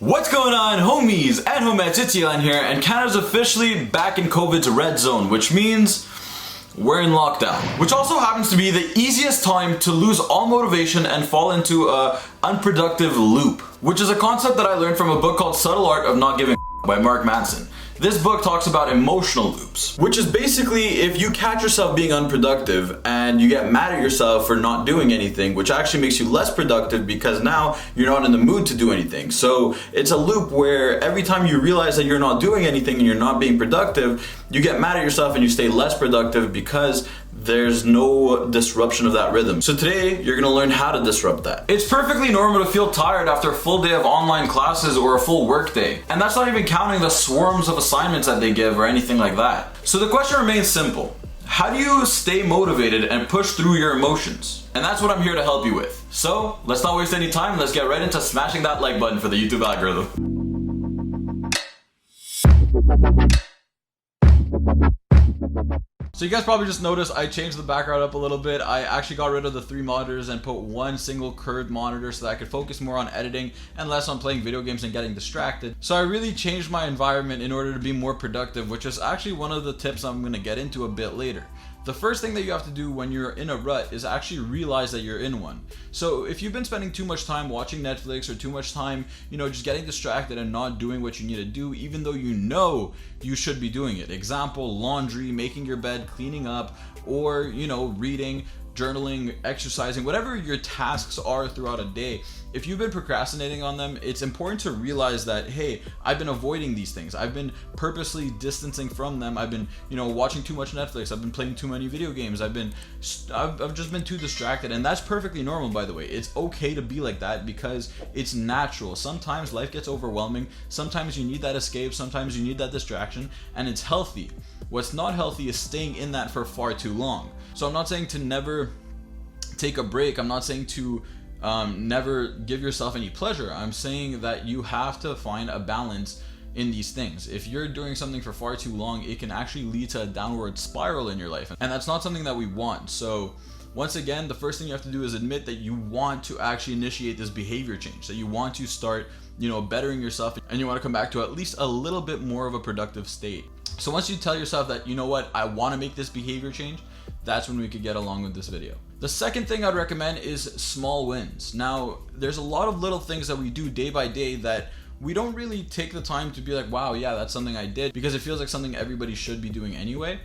What's going on, homies and homettes? It's Ilan here, and Canada's officially back in COVID's red zone, which means we're in lockdown. Which also happens to be the easiest time to lose all motivation and fall into a unproductive loop, which is a concept that I learned from a book called Subtle Art of Not Giving a by Mark Manson. This book talks about emotional loops, which is basically if you catch yourself being unproductive and you get mad at yourself for not doing anything, which actually makes you less productive because now you're not in the mood to do anything. So it's a loop where every time you realize that you're not doing anything and you're not being productive, you get mad at yourself and you stay less productive because there's no disruption of that rhythm. So today, you're gonna learn how to disrupt that. It's perfectly normal to feel tired after a full day of online classes or a full work day. And that's not even counting the swarms of assignments that they give or anything like that. So the question remains simple. How do you stay motivated and push through your emotions? And that's what I'm here to help you with. So let's not waste any time. Let's get right into smashing that like button for the YouTube algorithm. So you guys probably just noticed I changed the background up a little bit. I actually got rid of the 3 monitors and put one single curved monitor so that I could focus more on editing and less on playing video games and getting distracted. So I really changed my environment in order to be more productive, which is actually one of the tips I'm going to get into a bit later. The first thing that you have to do when you're in a rut is actually realize that you're in one. So if you've been spending too much time watching Netflix or too much time, just getting distracted and not doing what you need to do, even though you know you should be doing it. Example, laundry, making your bed, cleaning up, or, reading, journaling, exercising, whatever your tasks are throughout a day. If you've been procrastinating on them, it's important to realize that, hey, I've been avoiding these things. I've been purposely distancing from them. I've been, watching too much Netflix. I've been playing too many video games. I've just been too distracted. And that's perfectly normal, by the way. It's okay to be like that because it's natural. Sometimes life gets overwhelming. Sometimes you need that escape. Sometimes you need that distraction, and it's healthy. What's not healthy is staying in that for far too long. So I'm not saying to never take a break. I'm not saying to never give yourself any pleasure. I'm saying that you have to find a balance in these things. If you're doing something for far too long, it can actually lead to a downward spiral in your life, and that's not something that we want. So once again, the first thing you have to do is admit that you want to actually initiate this behavior change, that you want to start bettering yourself, and you want to come back to at least a little bit more of a productive state. So once you tell yourself that, I want to make this behavior change, that's when we could get along with this video. The second thing I'd recommend is small wins. Now, there's a lot of little things that we do day by day that we don't really take the time to be like, wow, yeah, that's something I did, because it feels like something everybody should be doing anyway.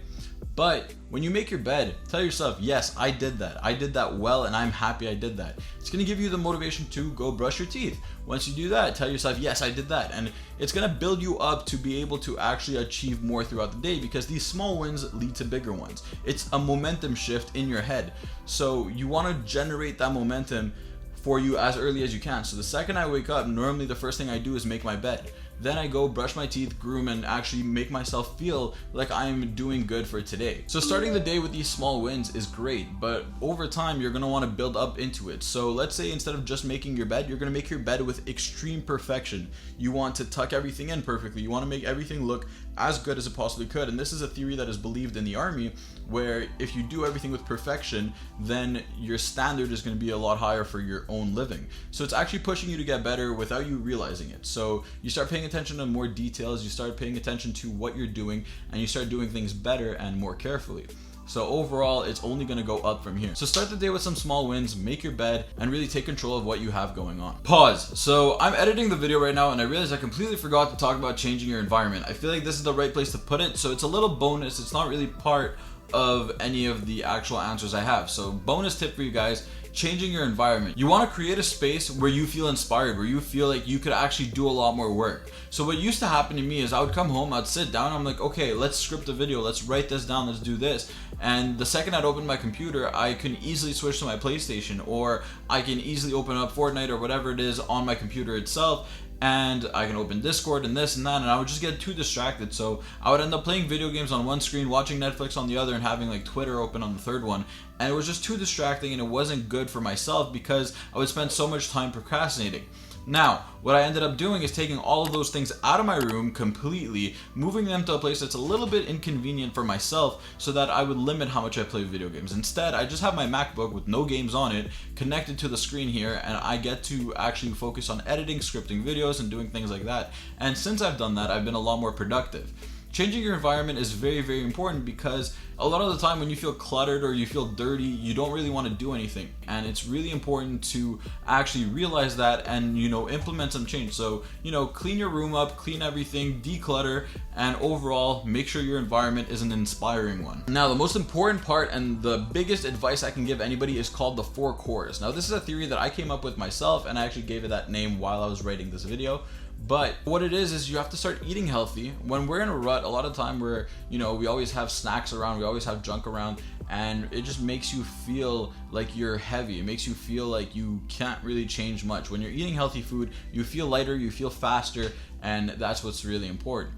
But when you make your bed, tell yourself, yes, I did that. I did that well, and I'm happy I did that. It's gonna give you the motivation to go brush your teeth. Once you do that, tell yourself, yes, I did that. And it's gonna build you up to be able to actually achieve more throughout the day, because these small wins lead to bigger ones. It's a momentum shift in your head. So you wanna generate that momentum for you as early as you can. So the second I wake up, normally the first thing I do is make my bed. Then I go brush my teeth, groom, and actually make myself feel like I'm doing good for today. So starting the day with these small wins is great, but over time you're gonna wanna build up into it. So let's say instead of just making your bed, you're gonna make your bed with extreme perfection. You want to tuck everything in perfectly. You wanna make everything look as good as it possibly could. And this is a theory that is believed in the army, where if you do everything with perfection, then your standard is gonna be a lot higher for your own living. So it's actually pushing you to get better without you realizing it. So you start paying attention to more details, you start paying attention to what you're doing, and you start doing things better and more carefully. So overall, it's only gonna go up from here. So start the day with some small wins, make your bed, and really take control of what you have going on. Pause. So I'm editing the video right now, and I realized I completely forgot to talk about changing your environment. I feel like this is the right place to put it, so it's a little bonus. It's not really part of any of the actual answers I have. So bonus tip for you guys, changing your environment. You want to create a space where you feel inspired, where you feel like you could actually do a lot more work. So what used to happen to me is I would come home, I'd sit down, I'm like, okay, let's script a video, let's write this down, let's do this. And the second I'd open my computer, I can easily switch to my PlayStation, or I can easily open up Fortnite or whatever it is on my computer itself, and I can open Discord and this and that, and I would just get too distracted. So I would end up playing video games on one screen, watching Netflix on the other, and having like Twitter open on the third one. And it was just too distracting, and it wasn't good for myself because I would spend so much time procrastinating. Now, what I ended up doing is taking all of those things out of my room completely, moving them to a place that's a little bit inconvenient for myself so that I would limit how much I play video games. Instead, I just have my MacBook with no games on it connected to the screen here, and I get to actually focus on editing, scripting videos, and doing things like that. And since I've done that, I've been a lot more productive. Changing your environment is very, very important because a lot of the time when you feel cluttered or you feel dirty, you don't really want to do anything. And it's really important to actually realize that and, implement some change. So, clean your room up, clean everything, declutter, and overall make sure your environment is an inspiring one. Now, the most important part and the biggest advice I can give anybody is called the 4 cores. Now, this is a theory that I came up with myself, and I actually gave it that name while I was writing this video. But what it is you have to start eating healthy. When we're in a rut, a lot of time we always have snacks around, we always have junk around, and it just makes you feel like you're heavy. It makes you feel like you can't really change much. When you're eating healthy food, you feel lighter, you feel faster, and that's what's really important.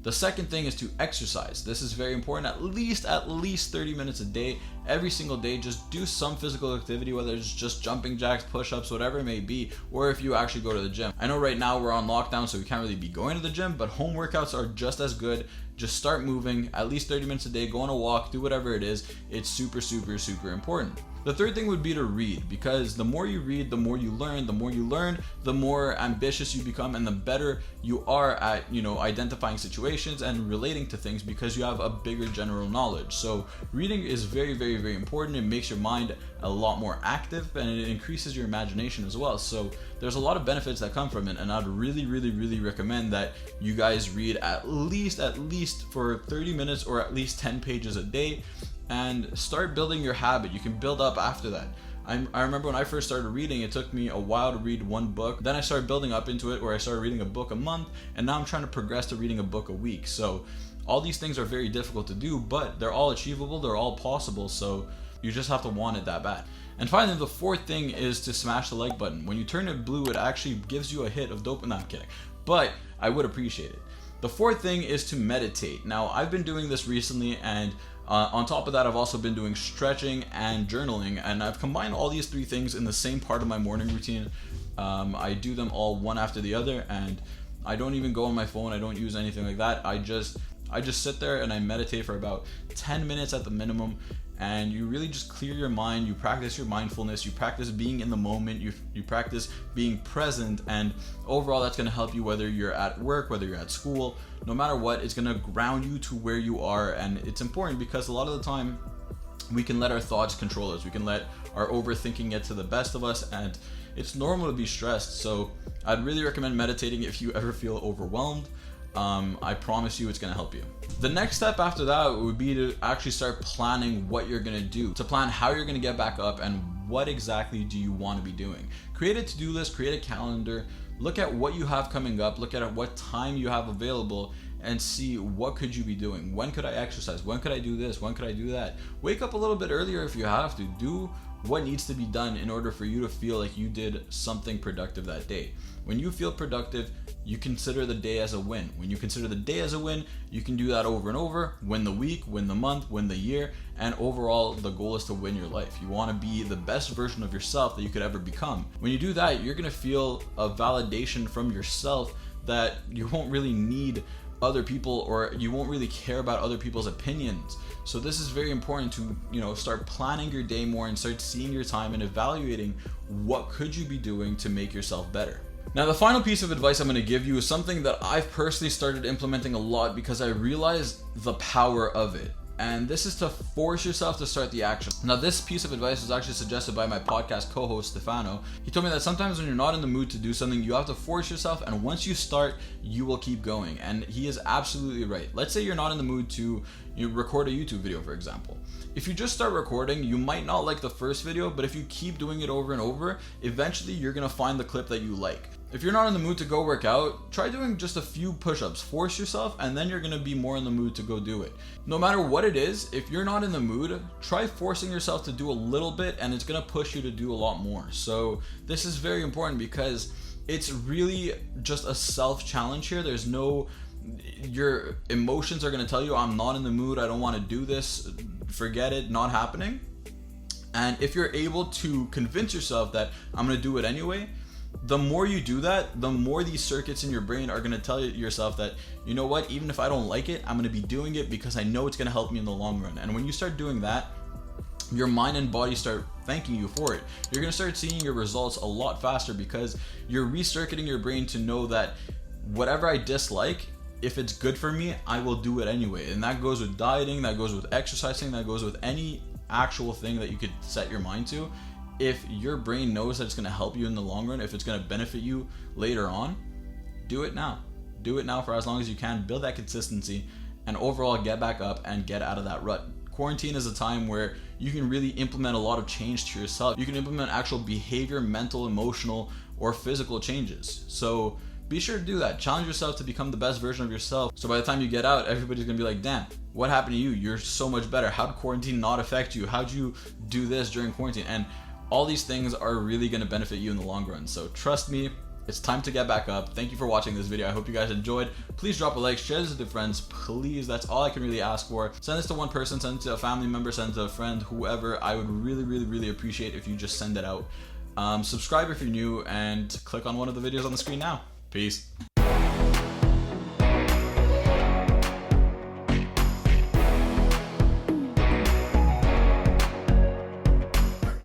The second thing is to exercise. This is very important. At least 30 minutes a day, every single day. Just do some physical activity, whether it's just jumping jacks, push-ups, whatever it may be, or if you actually go to the gym. I know right now we're on lockdown, so we can't really be going to the gym, but home workouts are just as good. Just start moving at least 30 minutes a day, go on a walk, do whatever it is. It's super, super, super important. The third thing would be to read, because the more you read, the more you learn. The more you learn, the more ambitious you become, and the better you are at, identifying situations and relating to things because you have a bigger general knowledge. So reading is very, very, very important. It makes your mind a lot more active and it increases your imagination as well. So there's a lot of benefits that come from it, and I'd really, really, really recommend that you guys read at least for 30 minutes or at least 10 pages a day. And start building your habit. You can build up after that. I remember when I first started reading, it took me a while to read one book. Then I started building up into it where I started reading a book a month, and now I'm trying to progress to reading a book a week. So all these things are very difficult to do, but they're all achievable, they're all possible, so you just have to want it that bad. And finally, the fourth thing is to smash the like button. When you turn it blue, it actually gives you a hit of dopamine. No, I'm kidding. But I would appreciate it. The fourth thing is to meditate. Now, I've been doing this recently, and on top of that, I've also been doing stretching and journaling, and I've combined all these 3 things in the same part of my morning routine. I do them all one after the other, and I don't even go on my phone. I don't use anything like that. I just sit there and I meditate for about 10 minutes at the minimum, and you really just clear your mind. You practice your mindfulness, you practice being in the moment, you practice being present, and overall that's going to help you whether you're at work, whether you're at school. No matter what, it's going to ground you to where you are. And it's important because a lot of the time we can let our thoughts control us, we can let our overthinking get to the best of us, and it's normal to be stressed. So I'd really recommend meditating if you ever feel overwhelmed. I promise you it's going to help you. The next step after that would be to actually start planning what you're going to do, to plan how you're going to get back up and what exactly do you want to be doing. Create a to-do list, create a calendar, look at what you have coming up, look at what time you have available, and see what could you be doing. When could I exercise? When could I do this? When could I do that? Wake up a little bit earlier if you have to. Do what needs to be done in order for you to feel like you did something productive that day. When you feel productive, you consider the day as a win. When you consider the day as a win, you can do that over and over. Win the week, win the month, win the year, and overall the goal is to win your life. You want to be the best version of yourself that you could ever become. When you do that, you're going to feel a validation from yourself that you won't really need other people, or you won't really care about other people's opinions. So this is very important to, start planning your day more and start seeing your time and evaluating what could you be doing to make yourself better. Now, the final piece of advice I'm going to give you is something that I've personally started implementing a lot because I realized the power of it. And this is to force yourself to start the action. Now, this piece of advice was actually suggested by my podcast co-host, Stefano. He told me that sometimes when you're not in the mood to do something, you have to force yourself, and once you start, you will keep going. And he is absolutely right. Let's say you're not in the mood to record a YouTube video, for example. If you just start recording, you might not like the first video, but if you keep doing it over and over, eventually you're gonna find the clip that you like. If you're not in the mood to go work out, try doing just a few push-ups. Force yourself, and then you're gonna be more in the mood to go do it. No matter what it is, if you're not in the mood, try forcing yourself to do a little bit, and it's gonna push you to do a lot more. So this is very important because it's really just a self-challenge here. There's no, your emotions are gonna tell you, I'm not in the mood, I don't wanna do this, forget it, not happening. And if you're able to convince yourself that I'm gonna do it anyway, the more you do that, the more these circuits in your brain are going to tell yourself that, you know what, even if I don't like it, I'm going to be doing it because I know it's going to help me in the long run. And when you start doing that, your mind and body start thanking you for it. You're going to start seeing your results a lot faster because you're recircuiting your brain to know that whatever I dislike, if it's good for me, I will do it anyway. And that goes with dieting, that goes with exercising, that goes with any actual thing that you could set your mind to. If your brain knows that it's going to help you in the long run, if it's going to benefit you later on, do it now. Do it now for as long as you can. Build that consistency and overall get back up and get out of that rut. Quarantine is a time where you can really implement a lot of change to yourself. You can implement actual behavior, mental, emotional, or physical changes. So be sure to do that. Challenge yourself to become the best version of yourself. So by the time you get out, everybody's gonna be like, damn, what happened to you? You're so much better. How did quarantine not affect you? How'd you do this during quarantine? And all these things are really gonna benefit you in the long run. So trust me, it's time to get back up. Thank you for watching this video. I hope you guys enjoyed. Please drop a like, share this with your friends, please. That's all I can really ask for. Send this to one person, send it to a family member, send it to a friend, whoever. I would really appreciate if you just send it out. Subscribe if you're new and click on one of the videos on the screen now. Peace.